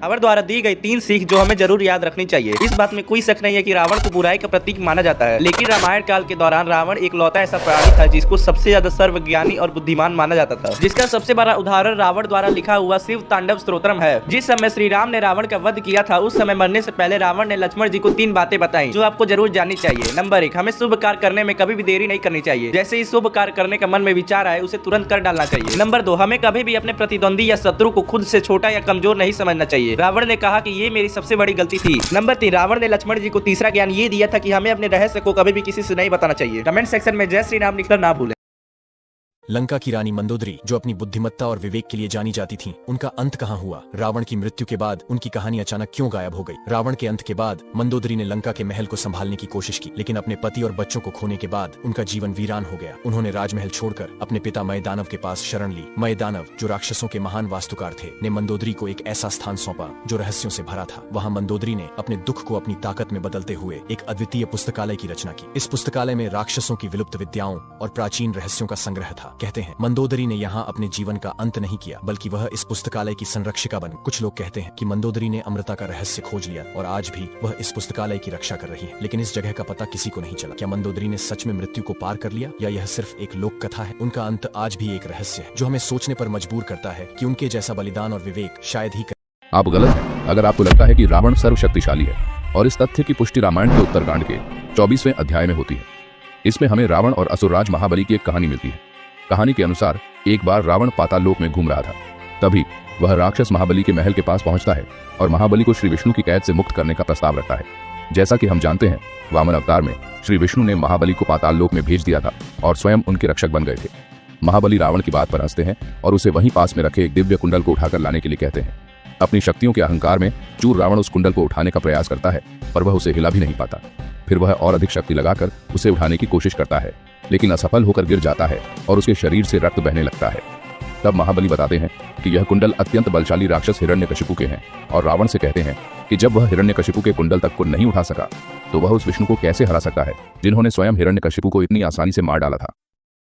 रावण द्वारा दी गई 3 सीख जो हमें जरूर याद रखनी चाहिए। इस बात में कोई शक नहीं है कि रावण को बुराई का प्रतीक माना जाता है, लेकिन रामायण काल के दौरान रावण एक लौता ऐसा प्राणी था जिसको सबसे ज्यादा सर्वज्ञानी और बुद्धिमान माना जाता था, जिसका सबसे बड़ा उदाहरण रावण द्वारा लिखा हुआ शिव तांडव स्तोत्रम है। जिस समय श्री राम ने रावण का वध किया था, उस समय मरने से पहले रावण ने लक्ष्मण जी को 3 बातें बताई जो आपको जरूर जाननी चाहिए। नंबर 1, हमें शुभ कार्य करने में कभी भी देरी नहीं करनी चाहिए। जैसे ही शुभ कार्य करने का मन में विचार आए उसे तुरंत कर डालना चाहिए। नंबर 2, हमें कभी भी अपने प्रतिद्वंदी या शत्रु को खुद से छोटा या कमजोर नहीं समझना चाहिए। रावण ने कहा कि ये मेरी सबसे बड़ी गलती थी। नंबर 3, रावण ने लक्ष्मण जी को तीसरा ज्ञान ये दिया था कि हमें अपने रहस्य को कभी भी किसी से नहीं बताना चाहिए। कमेंट सेक्शन में जय श्री राम लिखना ना भूलें। लंका की रानी मंदोदरी जो अपनी बुद्धिमत्ता और विवेक के लिए जानी जाती थीं, उनका अंत कहां हुआ? रावण की मृत्यु के बाद उनकी कहानी अचानक क्यों गायब हो गई? रावण के अंत के बाद मंदोदरी ने लंका के महल को संभालने की कोशिश की, लेकिन अपने पति और बच्चों को खोने के बाद उनका जीवन वीरान हो गया। उन्होंने राजमहल छोड़कर अपने पिता मयदानव के पास शरण ली। मयदानव, जो राक्षसों के महान वास्तुकार थे, ने मंदोदरी को एक ऐसा स्थान सौंपा जो रहस्यों से भरा था। वहाँ मंदोदरी ने अपने दुख को अपनी ताकत में बदलते हुए एक अद्वितीय पुस्तकालय की रचना की। इस पुस्तकालय में राक्षसों की विलुप्त विद्याओं और प्राचीन रहस्यों का संग्रह था। कहते हैं मंदोदरी ने यहाँ अपने जीवन का अंत नहीं किया, बल्कि वह इस पुस्तकालय की संरक्षिका बनी। कुछ लोग कहते हैं कि मंदोदरी ने अमृता का रहस्य खोज लिया और आज भी वह इस पुस्तकालय की रक्षा कर रही है, लेकिन इस जगह का पता किसी को नहीं चला। क्या मंदोदरी ने सच में मृत्यु को पार कर लिया या यह सिर्फ एक लोक कथा है? उनका अंत आज भी एक रहस्य है जो हमें सोचने पर मजबूर करता है कि उनके जैसा बलिदान और विवेक शायद ही आप गलत हैं अगर आपको लगता है कि रावण सर्वशक्तिशाली है, और इस तथ्य की पुष्टि रामायण के उत्तरकांड के 24वें अध्याय में होती है। इसमें हमें रावण और असुरराज महाबली की एक कहानी मिलती है। कहानी के अनुसार एक बार रावण पाताल लोक में घूम रहा था। तभी वह राक्षस महाबली के महल के पास पहुंचता है और महाबली को श्री विष्णु की कैद से मुक्त करने का प्रस्ताव रखता है। जैसा कि हम जानते हैं, वामन अवतार में श्री विष्णु ने महाबली को पाताल लोक में भेज दिया था और स्वयं उनके रक्षक बन गए थे। महाबली रावण की बात पर हंसते हैं और उसे वहीं पास में रखे एक दिव्य कुंडल को उठाकर लाने के लिए कहते हैं। अपनी शक्तियों के अहंकार में चूर रावण उस कुंडल को उठाने का प्रयास करता है, पर वह उसे हिला भी नहीं पाता। फिर वह और अधिक शक्ति लगाकर उसे उठाने की कोशिश करता है, लेकिन असफल होकर गिर जाता है और उसके शरीर से रक्त बहने लगता है। तब महाबली बताते हैं कि यह कुंडल अत्यंत बलशाली राक्षस हिरण्यकशिपु के हैं, और रावण से कहते हैं कि जब वह हिरण्यकशिपु के कुंडल तक को नहीं उठा सका, तो वह उस विष्णु को कैसे हरा सकता है जिन्होंने स्वयं हिरण्यकशिपु को इतनी आसानी से मार डाला था।